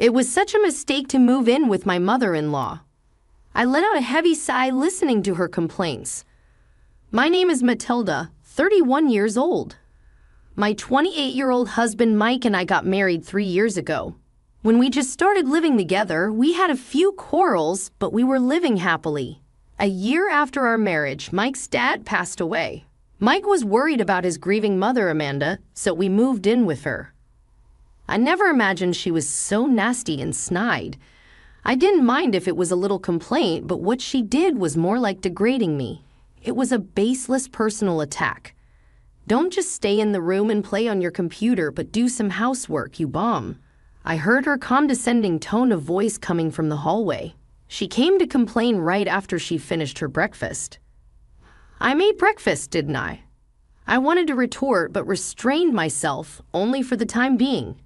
It was such a mistake to move in with my mother-in-law. I let out a heavy sigh listening to her complaints. My name is Matilda, 31 years old. My 28-year-old husband Mike and I got married 3 years ago. When we just started living together, we had a few quarrels, but we were living happily. A year after our marriage, Mike's dad passed away. Mike was worried about his grieving mother, Amanda, so we moved in with her. I never imagined she was so nasty and snide. I didn't mind if it was a little complaint, but what she did was more like degrading me. It was a baseless personal attack. Don't just stay in the room and play on your computer, but do some housework, you bum. I heard her condescending tone of voice coming from the hallway. She came to complain right after she finished her breakfast. I made breakfast, didn't I? I wanted to retort, but restrained myself, only for the time being.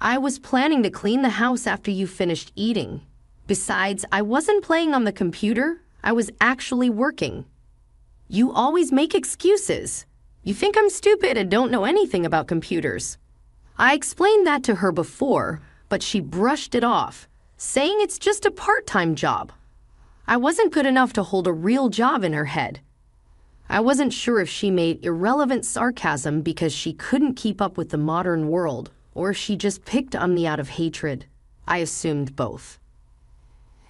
I was planning to clean the house after you finished eating. Besides, I wasn't playing on the computer. I was actually working. You always make excuses. You think I'm stupid and don't know anything about computers. I explained that to her before, but she brushed it off, saying it's just a part-time job. I wasn't good enough to hold a real job in her head. I wasn't sure if she made irrelevant sarcasm because she couldn't keep up with the modern world, or if she just picked on me out of hatred. I assumed both.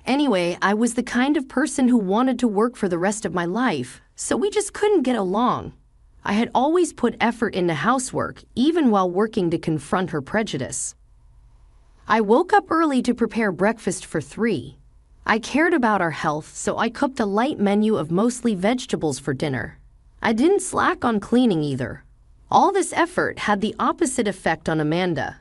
Anyway, I was the kind of person who wanted to work for the rest of my life, so we just couldn't get along. I had always put effort into housework, even while working to confront her prejudice. I woke up early to prepare breakfast for 3. I cared about our health, so I cooked a light menu of mostly vegetables for dinner. I didn't slack on cleaning either. All this effort had the opposite effect on Amanda.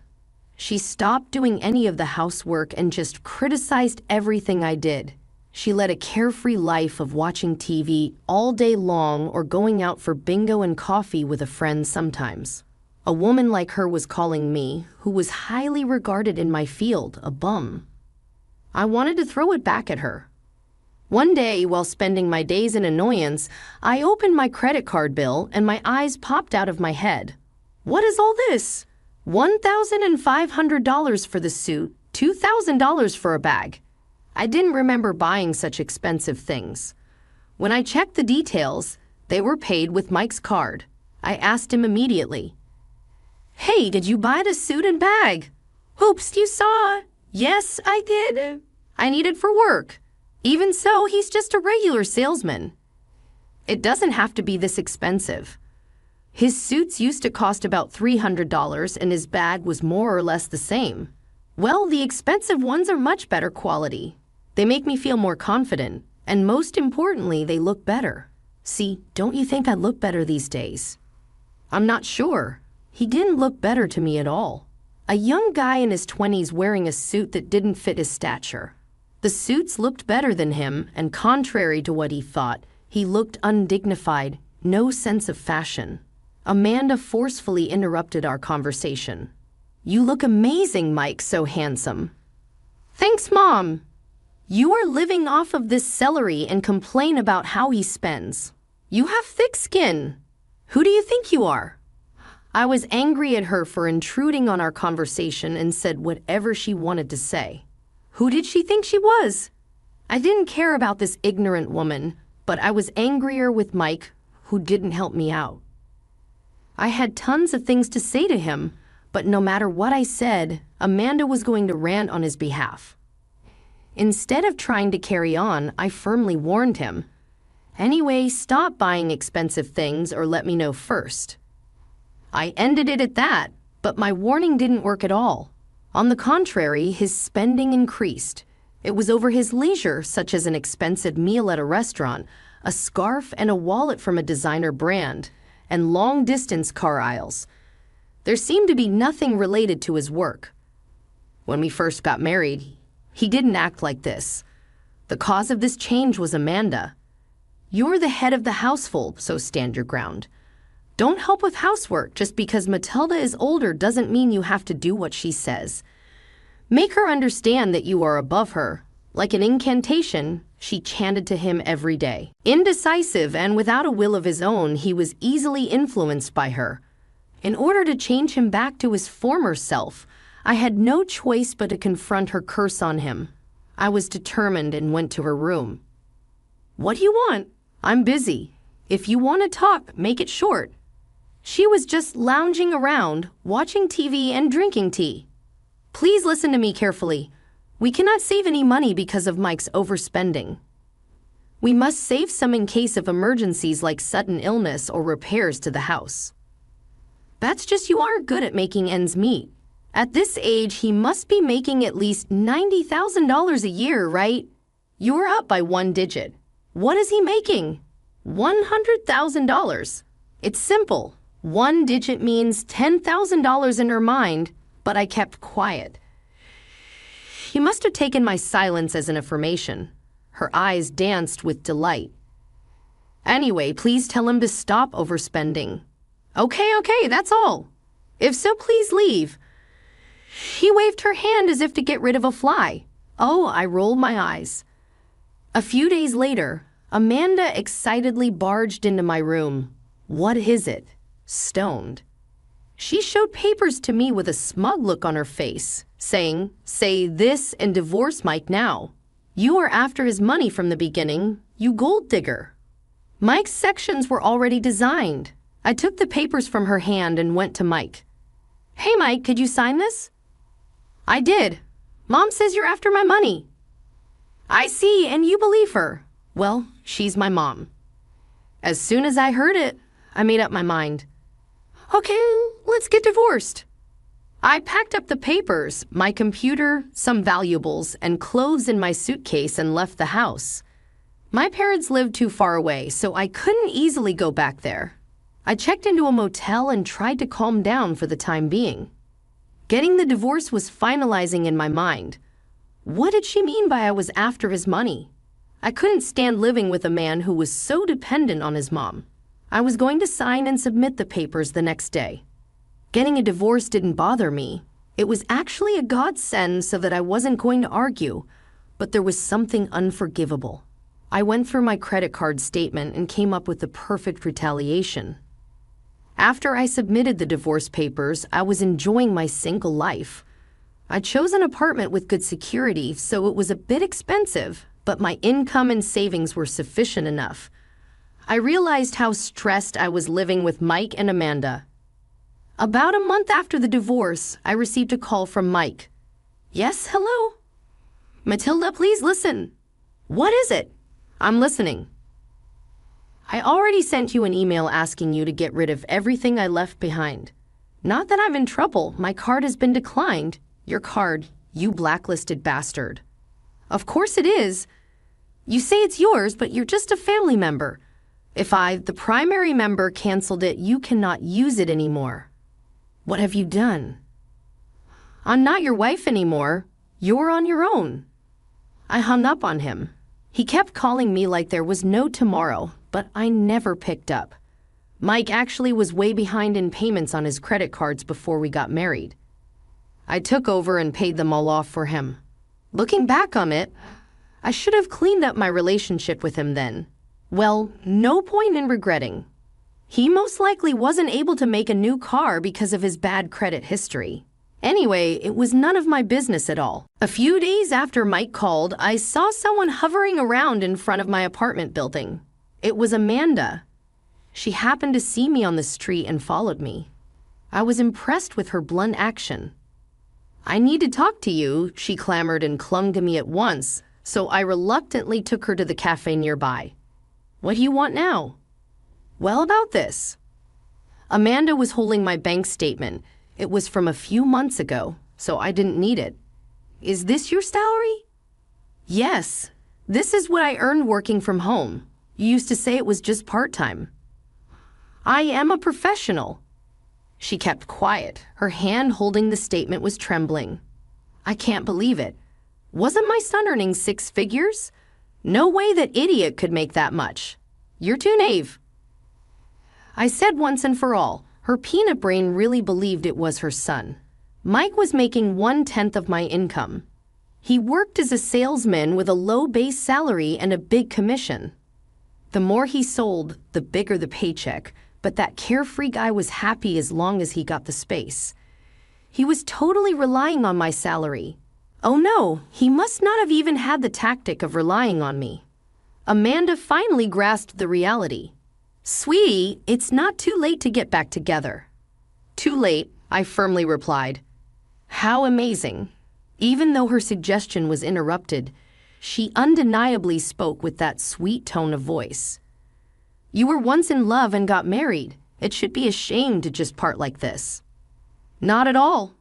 She stopped doing any of the housework and just criticized everything I did. She led a carefree life of watching TV all day long or going out for bingo and coffee with a friend sometimes. A woman like her was calling me, who was highly regarded in my field, a bum. I wanted to throw it back at her. One day, while spending my days in annoyance, I opened my credit card bill and my eyes popped out of my head. What is all this? $1,500 for the suit, $2,000 for a bag. I didn't remember buying such expensive things. When I checked the details, they were paid with Mike's card. I asked him immediately, "Hey, did you buy the suit and bag?" "Oops, you saw." "Yes, I did. I need it for work." "Even so, he's just a regular salesman." It doesn't have to be this expensive. His suits used to cost about $300 and his bag was more or less the same. Well, the expensive ones are much better quality. They make me feel more confident, and most importantly, they look better. See, don't you think I look better these days? I'm not sure. He didn't look better to me at all. A young guy in his 20s wearing a suit that didn't fit his stature. The suits looked better than him, and contrary to what he thought, he looked undignified, no sense of fashion. Amanda forcefully interrupted our conversation. "You look amazing, Mike, so handsome." "Thanks, Mom." "You are living off of this celery and complain about how he spends. You have thick skin. Who do you think you are?" I was angry at her for intruding on our conversation and said whatever she wanted to say. Who did she think she was? I didn't care about this ignorant woman, but I was angrier with Mike, who didn't help me out. I had tons of things to say to him, but no matter what I said, Amanda was going to rant on his behalf. Instead of trying to carry on, I firmly warned him. Anyway, stop buying expensive things or let me know first. I ended it at that, but my warning didn't work at all. On the contrary, his spending increased. It was over his leisure, such as an expensive meal at a restaurant, a scarf and a wallet from a designer brand, and long-distance car aisles. There seemed to be nothing related to his work. When we first got married, he didn't act like this. The cause of this change was Amanda. You're the head of the household, so stand your ground. Don't help with housework just because Matilda is older doesn't mean you have to do what she says. Make her understand that you are above her. Like an incantation, she chanted to him every day. Indecisive and without a will of his own, he was easily influenced by her. In order to change him back to his former self, I had no choice but to confront her curse on him. I was determined and went to her room. "What do you want?" "I'm busy. If you want to talk, make it short." She was just lounging around, watching TV and drinking tea. "Please listen to me carefully. We cannot save any money because of Mike's overspending. We must save some in case of emergencies like sudden illness or repairs to the house. That's just you aren't good at making ends meet. At this age, he must be making at least $90,000 a year, right? You're up by one digit. What is he making? $100,000. It's simple. One digit means $10,000 in her mind, but I kept quiet. He must have taken my silence as an affirmation. Her eyes danced with delight. "Anyway, please tell him to stop overspending." Okay, that's all. If so, please leave." She waved her hand as if to get rid of a fly. Oh, I rolled my eyes. A few days later, Amanda excitedly barged into my room. What is it? Stoned. She showed papers to me with a smug look on her face, saying, "Say this and divorce Mike now. You were after his money from the beginning, you gold digger." Mike's sections were already designed. I took the papers from her hand and went to Mike. "Hey, Mike, could you sign this?" "I did. Mom says you're after my money." "I see, and you believe her." "Well, she's my mom." As soon as I heard it, I made up my mind. "Okay, let's get divorced." I packed up the papers, my computer, some valuables, and clothes in my suitcase and left the house. My parents lived too far away, so I couldn't easily go back there. I checked into a motel and tried to calm down for the time being. Getting the divorce was finalizing in my mind. What did she mean by I was after his money? I couldn't stand living with a man who was so dependent on his mom. I was going to sign and submit the papers the next day. Getting a divorce didn't bother me. It was actually a godsend so that I wasn't going to argue, but there was something unforgivable. I went through my credit card statement and came up with the perfect retaliation. After I submitted the divorce papers, I was enjoying my single life. I chose an apartment with good security, so it was a bit expensive, but my income and savings were sufficient enough. I realized how stressed I was living with Mike and Amanda. About a month after the divorce, I received a call from Mike. "Yes, hello?" "Matilda, please listen." "What is it?" "I'm listening." "I already sent you an email asking you to get rid of everything I left behind. Not that I'm in trouble. My card has been declined." "Your card, you blacklisted bastard." "Of course it is. You say it's yours, but you're just a family member. If I, the primary member, canceled it, you cannot use it anymore." "What have you done?" "I'm not your wife anymore. You're on your own." I hung up on him. He kept calling me like there was no tomorrow, but I never picked up. Mike actually was way behind in payments on his credit cards before we got married. I took over and paid them all off for him. Looking back on it, I should have cleaned up my relationship with him then. Well, no point in regretting. He most likely wasn't able to make a new car because of his bad credit history. Anyway, it was none of my business at all. A few days after Mike called, I saw someone hovering around in front of my apartment building. It was Amanda. She happened to see me on the street and followed me. I was impressed with her blunt action. "I need to talk to you," she clamored and clung to me at once, so I reluctantly took her to the cafe nearby. "What do you want now?" "Well, about this." Amanda was holding my bank statement. It was from a few months ago, so I didn't need it. "Is this your salary?" "Yes. This is what I earned working from home. You used to say it was just part-time." "I am a professional." She kept quiet. Her hand holding the statement was trembling. "I can't believe it. Wasn't my son earning 6 figures? No way that idiot could make that much. You're too naive." I said once and for all, her peanut brain really believed it was her son. Mike was making 1/10 of my income. He worked as a salesman with a low base salary and a big commission. The more he sold, the bigger the paycheck, but that carefree guy was happy as long as he got the space. He was totally relying on my salary. Oh no, he must not have even had the tactic of relying on me. Amanda finally grasped the reality. Sweetie, it's not too late to get back together. Too late, I firmly replied. How amazing. Even though her suggestion was interrupted, she undeniably spoke with that sweet tone of voice. You were once in love and got married. It should be a shame to just part like this. Not at all.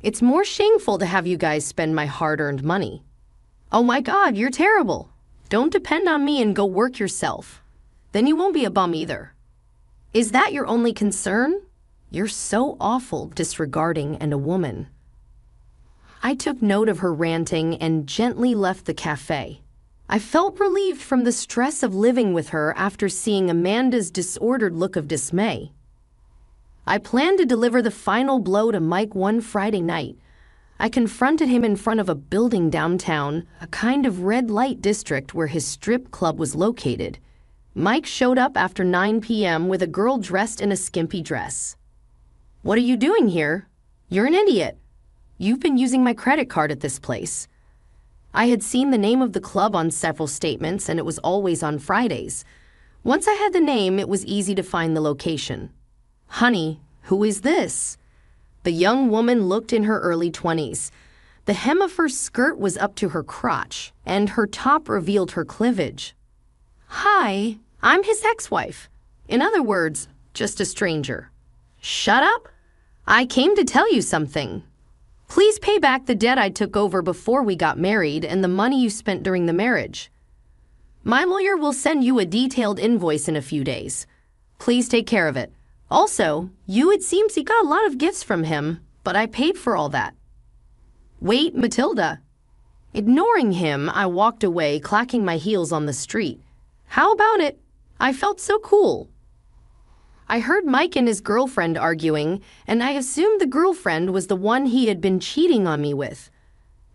It's more shameful to have you guys spend my hard-earned money. Oh my God, you're terrible. Don't depend on me and go work yourself. Then you won't be a bum either. Is that your only concern? You're so awful, disregarding, and a woman. I took note of her ranting and gently left the cafe. I felt relieved from the stress of living with her after seeing Amanda's disordered look of dismay. I planned to deliver the final blow to Mike one Friday night. I confronted him in front of a building downtown, a kind of red light district where his strip club was located. Mike showed up after 9 p.m. with a girl dressed in a skimpy dress. What are you doing here? You're an idiot. You've been using my credit card at this place. I had seen the name of the club on several statements, and it was always on Fridays. Once I had the name, it was easy to find the location. Honey, who is this? The young woman looked in her early 20s. The hem of her skirt was up to her crotch, and her top revealed her cleavage. Hi, I'm his ex-wife. In other words, just a stranger. Shut up. I came to tell you something. Please pay back the debt I took over before we got married and the money you spent during the marriage. My lawyer will send you a detailed invoice in a few days. Please take care of it. Also, it seems you got a lot of gifts from him, but I paid for all that. Wait, Matilda. Ignoring him, I walked away, clacking my heels on the street. How about it? I felt so cool. I heard Mike and his girlfriend arguing, and I assumed the girlfriend was the one he had been cheating on me with.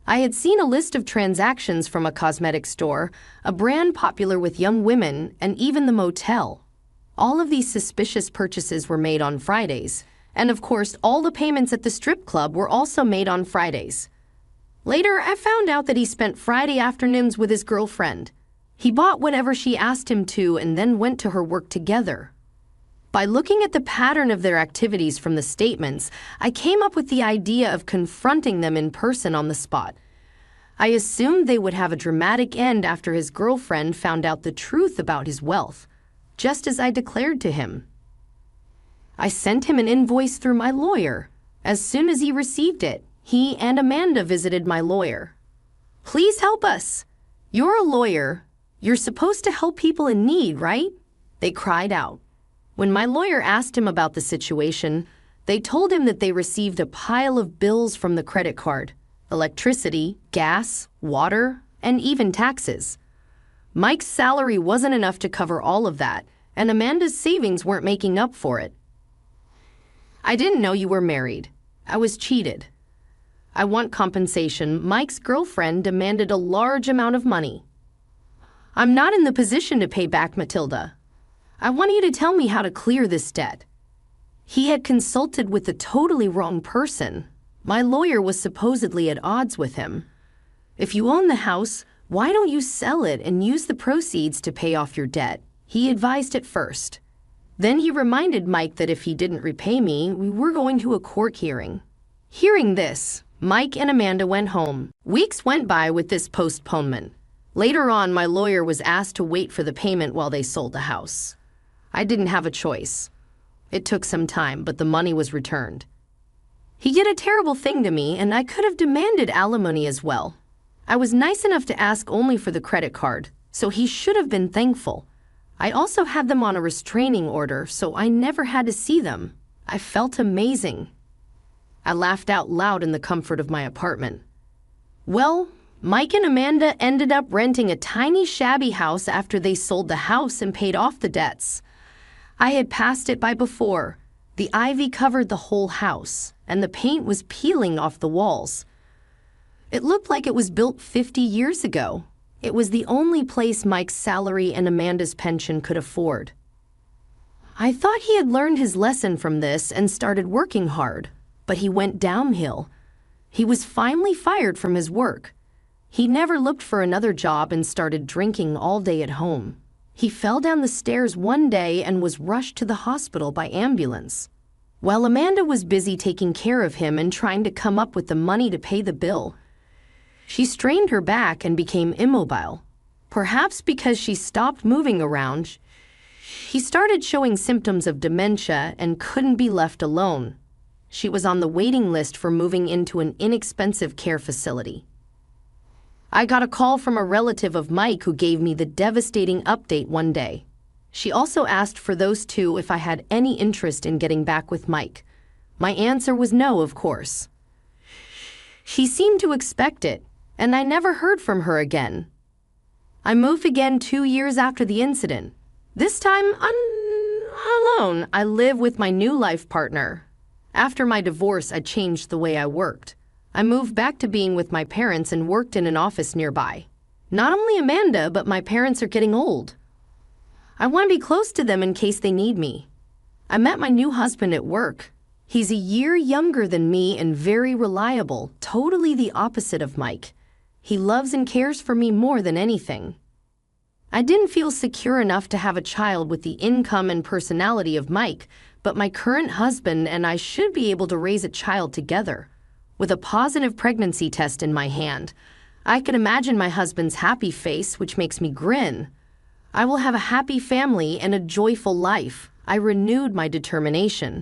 I had seen a list of transactions from a cosmetic store, a brand popular with young women, and even the motel. All of these suspicious purchases were made on Fridays, and of course, all the payments at the strip club were also made on Fridays. Later, I found out that he spent Friday afternoons with his girlfriend. He bought whatever she asked him to and then went to her work together. By looking at the pattern of their activities from the statements, I came up with the idea of confronting them in person on the spot. I assumed they would have a dramatic end after his girlfriend found out the truth about his wealth, just as I declared to him. I sent him an invoice through my lawyer. As soon as he received it, he and Amanda visited my lawyer. Please help us. You're a lawyer. You're supposed to help people in need, right? They cried out. When my lawyer asked him about the situation, they told him that they received a pile of bills from the credit card, electricity, gas, water, and even taxes. Mike's salary wasn't enough to cover all of that, and Amanda's savings weren't making up for it. I didn't know you were married. I was cheated. I want compensation. Mike's girlfriend demanded a large amount of money. I'm not in the position to pay back, Matilda. I want you to tell me how to clear this debt. He had consulted with the totally wrong person. My lawyer was supposedly at odds with him. If you own the house, why don't you sell it and use the proceeds to pay off your debt? He advised at first. Then he reminded Mike that if he didn't repay me, we were going to a court hearing. Hearing this, Mike and Amanda went home. Weeks went by with this postponement. Later on, my lawyer was asked to wait for the payment while they sold the house. I didn't have a choice. It took some time, but the money was returned. He did a terrible thing to me, and I could have demanded alimony as well. I was nice enough to ask only for the credit card, so he should have been thankful. I also had them on a restraining order, so I never had to see them. I felt amazing. I laughed out loud in the comfort of my apartment. Well, Mike and Amanda ended up renting a tiny shabby house after they sold the house and paid off the debts. I had passed it by before. The ivy covered the whole house, and the paint was peeling off the walls. It looked like it was built 50 years ago. It was the only place Mike's salary and Amanda's pension could afford. I thought he had learned his lesson from this and started working hard. But he went downhill. He was finally fired from his work. He never looked for another job and started drinking all day at home. He fell down the stairs one day and was rushed to the hospital by ambulance. While Amanda was busy taking care of him and trying to come up with the money to pay the bill, she strained her back and became immobile. Perhaps because she stopped moving around, she started showing symptoms of dementia and couldn't be left alone. She was on the waiting list for moving into an inexpensive care facility. I got a call from a relative of Mike who gave me the devastating update one day. She also asked for those two if I had any interest in getting back with Mike. My answer was no, of course. She seemed to expect it, and I never heard from her again. I moved again 2 years after the incident. This time, alone. I live with my new life partner. After my divorce, I changed the way I worked. I moved back to being with my parents and worked in an office nearby. Not only Amanda, but my parents are getting old. I want to be close to them in case they need me. I met my new husband at work. He's a year younger than me and very reliable, totally the opposite of Mike. He loves and cares for me more than anything. I didn't feel secure enough to have a child with the income and personality of Mike, but my current husband and I should be able to raise a child together. With a positive pregnancy test in my hand, I could imagine my husband's happy face, which makes me grin. I will have a happy family and a joyful life. I renewed my determination.